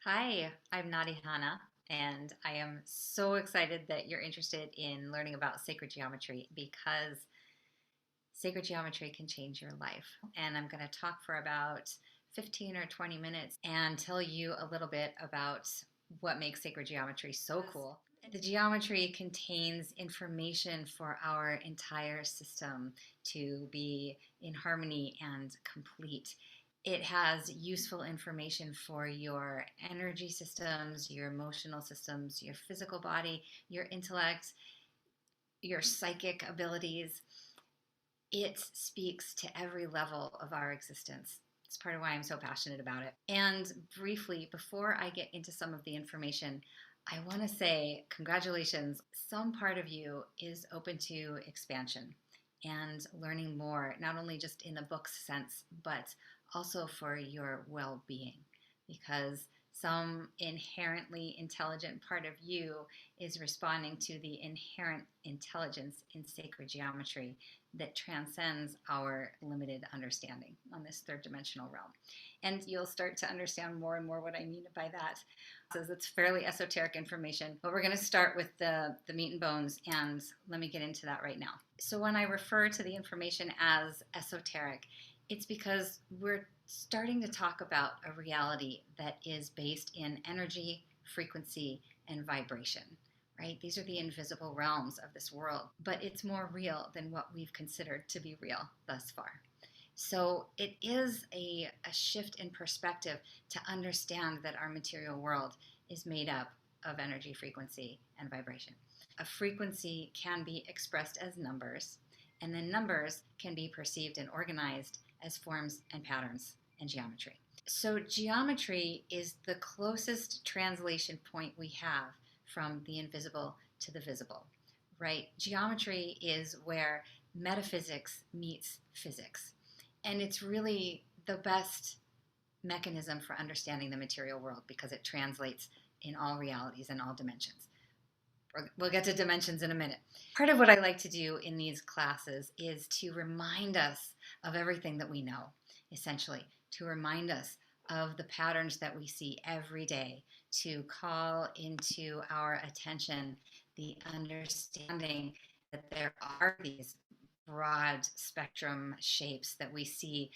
Hi, I'm Nadi Hanna, and I am so excited that you're interested in learning about sacred geometry because sacred geometry can change your life. And I'm going to talk for about 15 or 20 minutes and tell you a little bit about what makes sacred geometry so cool. The geometry contains information for our entire system to be in harmony and complete. It has useful information for your energy systems, your emotional systems, your physical body, your intellect, your psychic abilities. It speaks to every level of our existence. It's part of why I'm so passionate about it. And briefly, before I get into some of the information, I want to say congratulations. Some part of you is open to expansion and learning more, not only just in the book's sense, but also for your well being. Because some inherently intelligent part of you is responding to the inherent intelligence in sacred geometry that transcends our limited understanding on this third dimensional realm. And you'll start to understand more and more what I mean by that. So it's fairly esoteric information, but we're going to start with the meat and bones, and let me get into that right now. So when I refer to the information as esoteric, it's because we're starting to talk about a reality that is based in energy, frequency, and vibration. Right? These are the invisible realms of this world, but it's more real than what we've considered to be real thus far. So it is a shift in perspective to understand that our material world is made up of energy, frequency, and vibration. A frequency can be expressed as numbers, and then numbers can be perceived and organized as forms and patterns and geometry. So geometry is the closest translation point we have from the invisible to the visible, right? Geometry is where metaphysics meets physics. And it's really the best mechanism for understanding the material world because it translates in all realities and all dimensions. We'll get to dimensions in a minute. Part of what I like to do in these classes is to remind us of everything that we know, essentially, to remind us of the patterns that we see every day, to call into our attention the understanding that there are these broad spectrum shapes that we see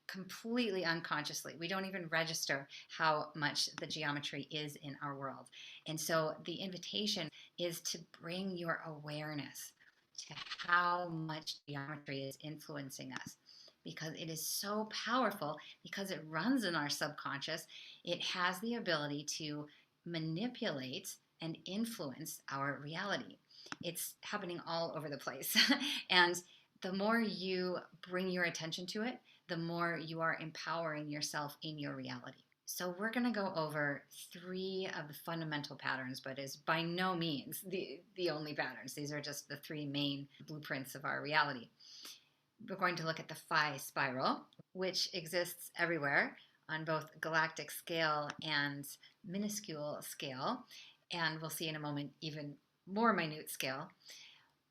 completely unconsciously. We don't even register how much the geometry is in our world. And so the invitation is to bring your awareness to how much geometry is influencing us, because it is so powerful, because it runs in our subconscious. It has the ability to manipulate and influence our reality. It's happening all over the place. And the more you bring your attention to it, the more you are empowering yourself in your reality. So we're going to go over three of the fundamental patterns, but is by no means the only patterns. These are just the three main blueprints of our reality. We're going to look at the phi spiral, which exists everywhere on both galactic scale and minuscule scale, and we'll see in a moment even more minute scale.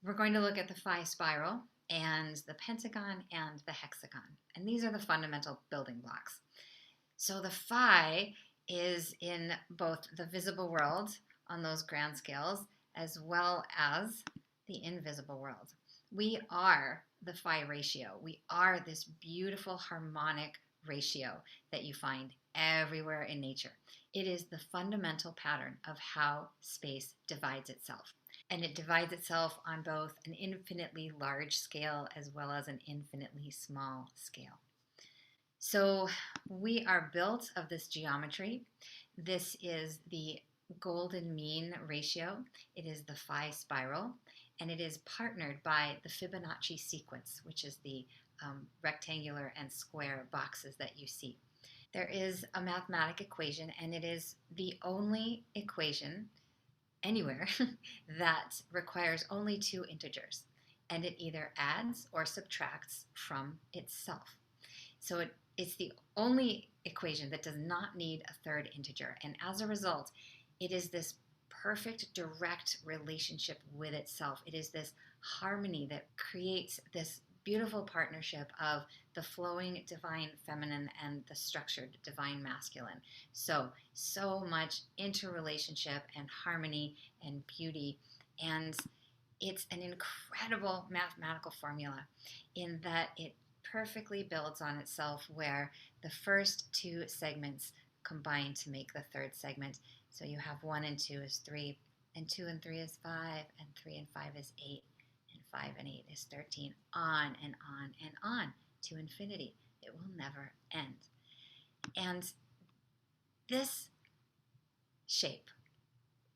We're going to look at the phi spiral and the pentagon and the hexagon. And these are the fundamental building blocks. So the phi is in both the visible world on those grand scales as well as the invisible world. We are the phi ratio. We are this beautiful harmonic ratio that you find everywhere in nature. It is the fundamental pattern of how space divides itself. And it divides itself on both an infinitely large scale as well as an infinitely small scale. So we are built of this geometry. This is the golden mean ratio. It is the phi spiral, and it is partnered by the Fibonacci sequence, which is the rectangular and square boxes that you see. There is a mathematic equation, and it is the only equation anywhere that requires only two integers, and it either adds or subtracts from itself. So it's the only equation that does not need a third integer, and as a result, it is this perfect direct relationship with itself. It is this harmony that creates this beautiful partnership of the flowing divine feminine and the structured divine masculine. So much interrelationship and harmony and beauty. And it's an incredible mathematical formula in that it perfectly builds on itself, where the first two segments combine to make the third segment. So you have 1 and 2 is 3, and 2 and 3 is 5, and 3 and 5 is 8, and 5 and 8 is 13, on and on and on to infinity. It will never end. And this shape,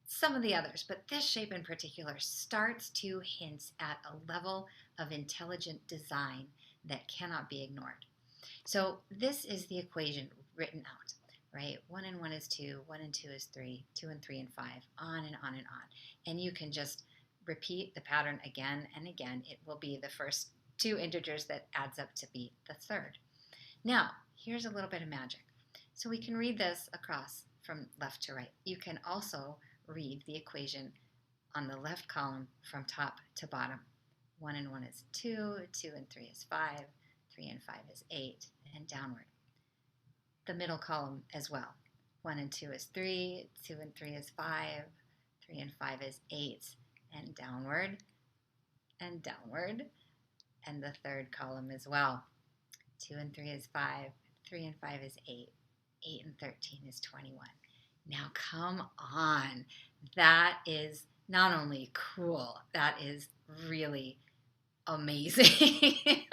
some of the others, but this shape in particular, starts to hint at a level of intelligent design that cannot be ignored. So this is the equation written out, right? 1 and 1 is 2, 1 and 2 is 3, 2 and 3 and 5, on and on and on. And you can just repeat the pattern again and again. It will be the first two integers that adds up to be the third. Now, here's a little bit of magic. So we can read this across from left to right. You can also read the equation on the left column from top to bottom. 1 and 1 is 2, 2 and 3 is 5, 3 and 5 is 8, and downward. The middle column as well. 1 and 2 is 3, 2 and 3 is 5, 3 and 5 is 8, and downward, and downward. And the third column as well. 2 and 3 is 5, 3 and 5 is 8, 8 and 13 is 21. Now come on, that is not only cool, that is really amazing.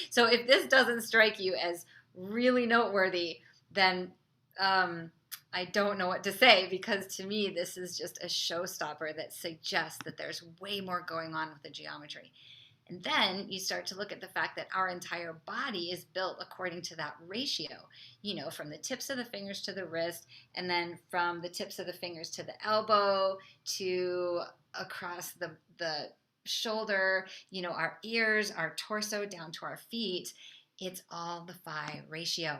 So if this doesn't strike you as really noteworthy, then I don't know what to say, because to me this is just a showstopper that suggests that there's way more going on with the geometry. And then you start to look at the fact that our entire body is built according to that ratio, you know, from the tips of the fingers to the wrist, and then from the tips of the fingers to the elbow, to across the shoulder, you know, our ears, our torso, down to our feet. It's all the phi ratio.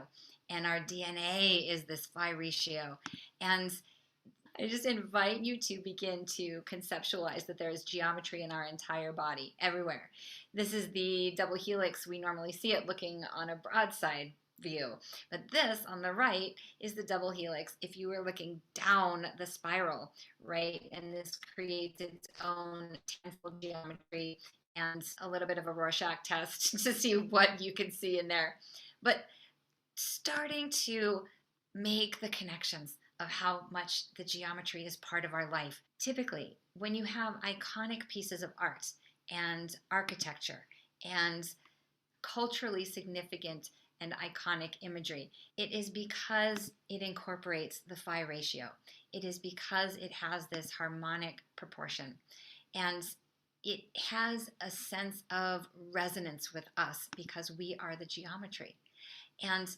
And our DNA is this phi ratio. And I just invite you to begin to conceptualize that there is geometry in our entire body, everywhere. This is the double helix. We normally see it looking on a broadside view. But this on the right is the double helix if you were looking down the spiral, right? And this creates its own tenfold geometry and a little bit of a Rorschach test to see what you can see in there. But starting to make the connections of how much the geometry is part of our life. Typically, when you have iconic pieces of art and architecture and culturally significant and iconic imagery, it is because it incorporates the phi ratio. It is because it has this harmonic proportion. And it has a sense of resonance with us because we are the geometry. And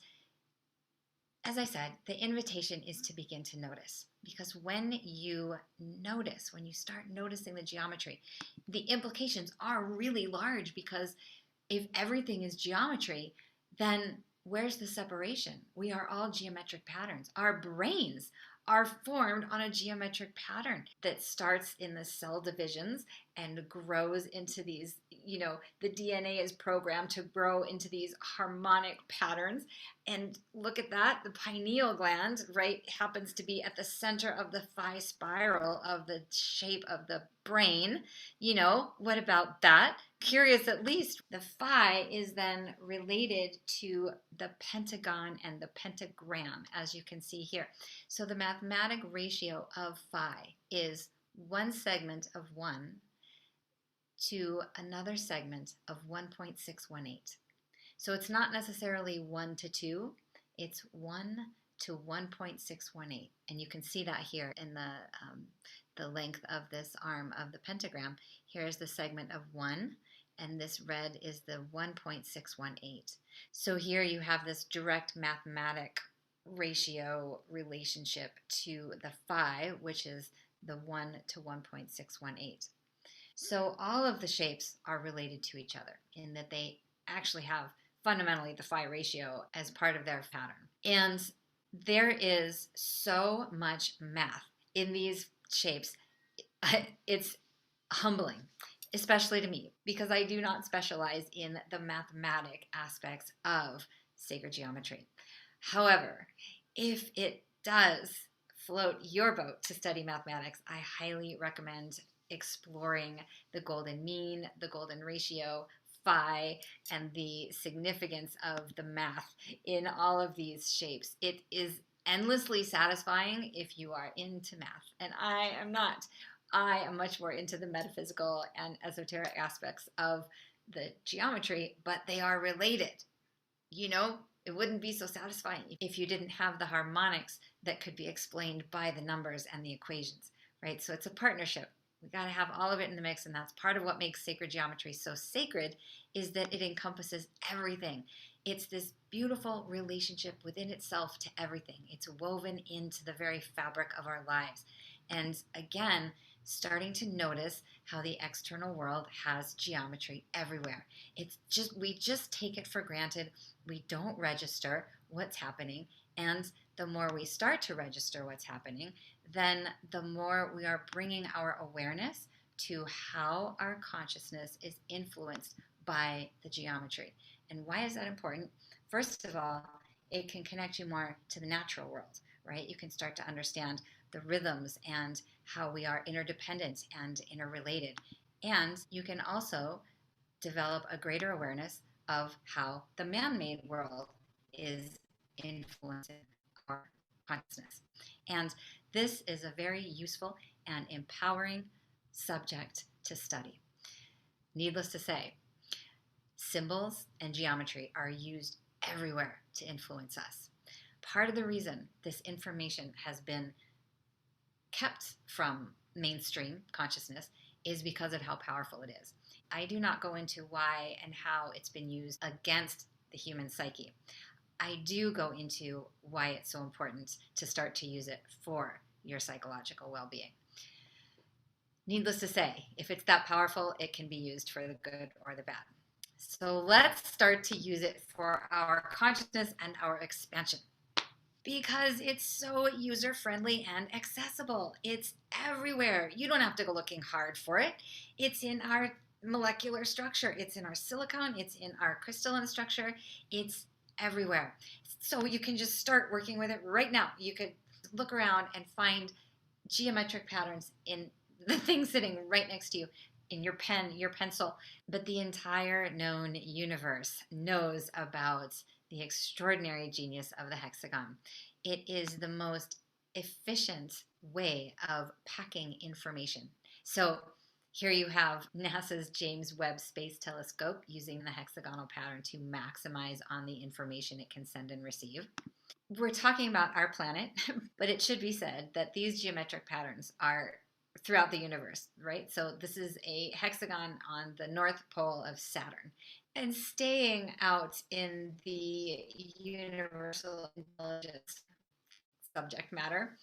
as I said, the invitation is to begin to notice, because when you notice, when you start noticing the geometry, the implications are really large, because if everything is geometry, then where's the separation? We are all geometric patterns. Our brains are formed on a geometric pattern that starts in the cell divisions and grows into these, you know, the DNA is programmed to grow into these harmonic patterns. And look at that, the pineal gland, right, happens to be at the center of the phi spiral of the shape of the brain. You know, what about that? Curious at least. The phi is then related to the pentagon and the pentagram, as you can see here. So the mathematic ratio of phi is one segment of 1 to another segment of 1.618. So it's not necessarily 1 to 2, it's 1 to 1.618. And you can see that here in the length of this arm of the pentagram. Here's the segment of 1, and this red is the 1.618. So here you have this direct mathematic ratio relationship to the phi, which is the 1 to 1.618. So all of the shapes are related to each other in that they actually have fundamentally the phi ratio as part of their pattern. And there is so much math in these shapes. It's humbling. especially to me, because I do not specialize in the mathematic aspects of sacred geometry. However, if it does float your boat to study mathematics, I highly recommend exploring the golden mean, the golden ratio, phi, and the significance of the math in all of these shapes. It is endlessly satisfying if you are into math, and I am not. I am much more into the metaphysical and esoteric aspects of the geometry, but they are related. You know, it wouldn't be so satisfying if you didn't have the harmonics that could be explained by the numbers and the equations, right? So it's a partnership. We got to have all of it in the mix, and that's part of what makes sacred geometry so sacred, is that it encompasses everything. It's this beautiful relationship within itself to everything. It's woven into the very fabric of our lives. And again, starting to notice how the external world has geometry everywhere. We just take it for granted. We don't register what's happening, and the more we start to register what's happening, then the more we are bringing our awareness to how our consciousness is influenced by the geometry. And why is that important? First of all, it can connect you more to the natural world, right? You can start to understand the rhythms and how we are interdependent and interrelated. And you can also develop a greater awareness of how the man-made world is influencing our consciousness. And this is a very useful and empowering subject to study. Needless to say, symbols and geometry are used everywhere to influence us. Part of the reason this information has been kept from mainstream consciousness is because of how powerful it is. I do not go into why and how it's been used against the human psyche. I do go into why it's so important to start to use it for your psychological well-being. Needless to say, if it's that powerful, it can be used for the good or the bad. So let's start to use it for our consciousness and our expansion, because it's so user-friendly and accessible. It's everywhere. You don't have to go looking hard for it. It's in our molecular structure. It's in our silicon. It's in our crystalline structure. It's everywhere. So you can just start working with it right now. You could look around and find geometric patterns in the thing sitting right next to you, in your pen, your pencil. But the entire known universe knows about the extraordinary genius of the hexagon. It is the most efficient way of packing information. So here you have NASA's James Webb Space Telescope using the hexagonal pattern to maximize on the information it can send and receive. We're talking about our planet, but it should be said that these geometric patterns are throughout the universe, right? So this is a hexagon on the North Pole of Saturn. And staying out in the universal intelligence subject matter,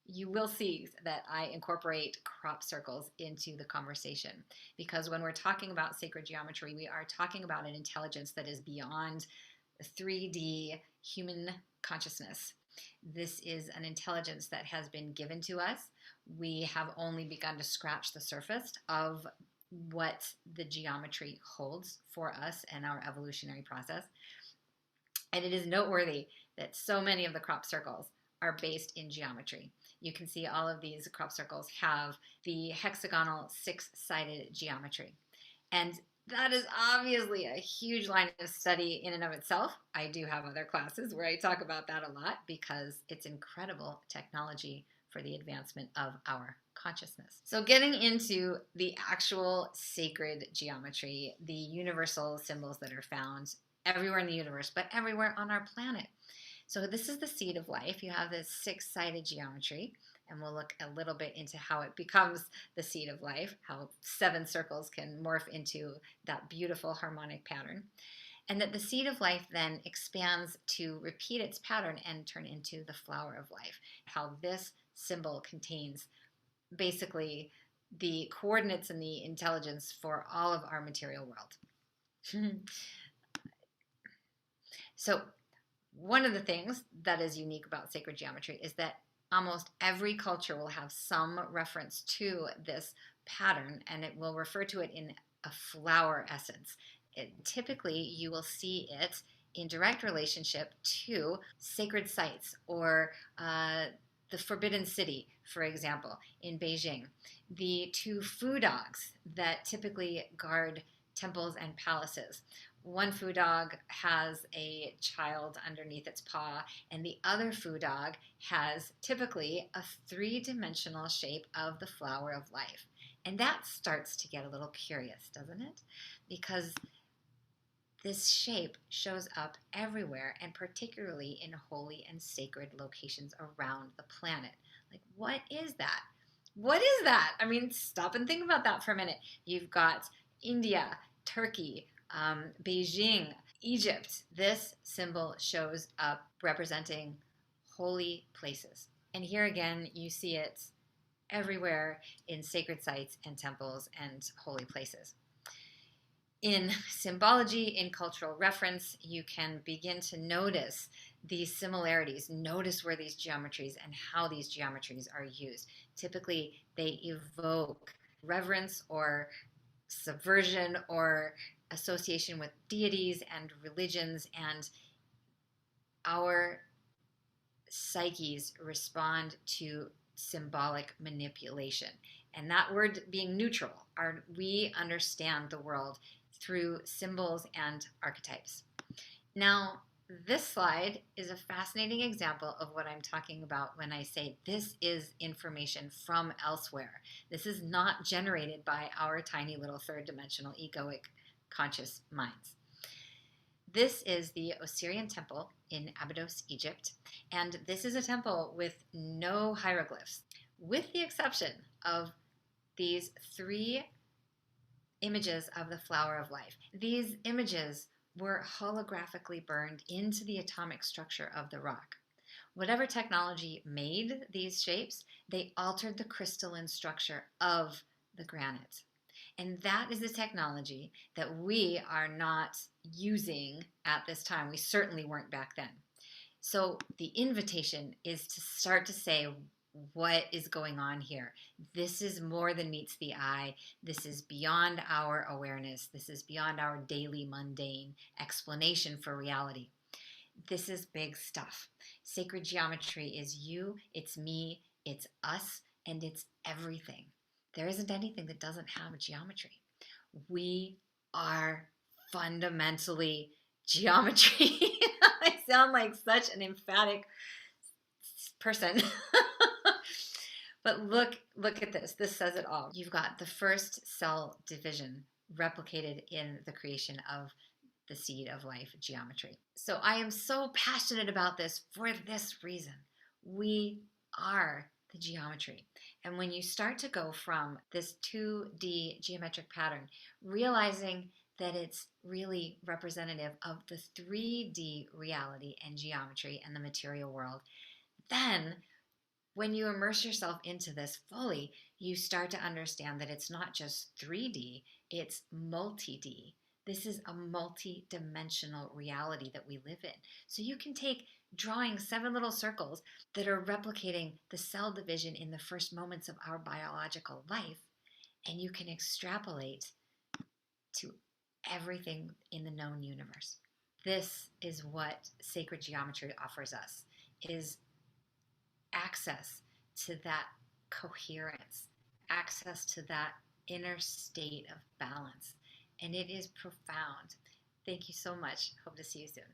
you will see that I incorporate crop circles into the conversation, because when we're talking about sacred geometry, we are talking about an intelligence that is beyond 3D human consciousness. This is an intelligence that has been given to us. We have only begun to scratch the surface of what the geometry holds for us and our evolutionary process. And it is noteworthy that so many of the crop circles are based in geometry. You can see all of these crop circles have the hexagonal six-sided geometry. And that is obviously a huge line of study in and of itself. I do have other classes where I talk about that a lot, because it's incredible technology for the advancement of our consciousness. So getting into the actual sacred geometry, the universal symbols that are found everywhere in the universe, but everywhere on our planet. So this is the seed of life. You have this six-sided geometry, and we'll look a little bit into how it becomes the seed of life, how 7 circles can morph into that beautiful harmonic pattern. And that the seed of life then expands to repeat its pattern and turn into the flower of life. How this symbol contains basically the coordinates and the intelligence for all of our material world. So one of the things that is unique about sacred geometry is that almost every culture will have some reference to this pattern, and it will refer to it in a flower essence. Typically, you will see it in direct relationship to sacred sites or the Forbidden City, for example, in Beijing. The two fu dogs that typically guard temples and palaces. One fu dog has a child underneath its paw, and the other fu dog has typically a three-dimensional shape of the flower of life. And that starts to get a little curious, doesn't it? Because this shape shows up everywhere, and particularly in holy and sacred locations around the planet. Like, what is that? What is that? I mean, stop and think about that for a minute. You've got India, Turkey, Beijing, Egypt. This symbol shows up representing holy places. And here again, you see it everywhere in sacred sites and temples and holy places. In symbology, in cultural reference, you can begin to notice these similarities, notice where these geometries and how these geometries are used. Typically, they evoke reverence or subversion or association with deities and religions, and our psyches respond to symbolic manipulation. And that word being neutral, we understand the world through symbols and archetypes. Now, this slide is a fascinating example of what I'm talking about when I say this is information from elsewhere. This is not generated by our tiny little third-dimensional egoic conscious minds. This is the Osirian temple in Abydos, Egypt, and this is a temple with no hieroglyphs, with the exception of these three images of the flower of life. These images were holographically burned into the atomic structure of the rock. Whatever technology made these shapes, they altered the crystalline structure of the granite. And that is the technology that we are not using at this time. We certainly weren't back then. So the invitation is to start to say, what is going on here? This is more than meets the eye. This is beyond our awareness. This is beyond our daily mundane explanation for reality. This is big stuff. Sacred geometry is you, it's me, it's us, and it's everything. There isn't anything that doesn't have geometry. We are fundamentally geometry. I sound like such an emphatic person. But look at this. This says it all. You've got the first cell division replicated in the creation of the seed of life geometry. So I am so passionate about this for this reason. We are the geometry. And when you start to go from this 2D geometric pattern, realizing that it's really representative of the 3D reality and geometry and the material world, then when you immerse yourself into this fully, you start to understand that it's not just 3D, it's multi-D. This is a multi-dimensional reality that we live in. So you can take drawing 7 little circles that are replicating the cell division in the first moments of our biological life, and you can extrapolate to everything in the known universe. This is what sacred geometry offers us, is access to that coherence, access to that inner state of balance. And it is profound. Thank you so much. Hope to see you soon.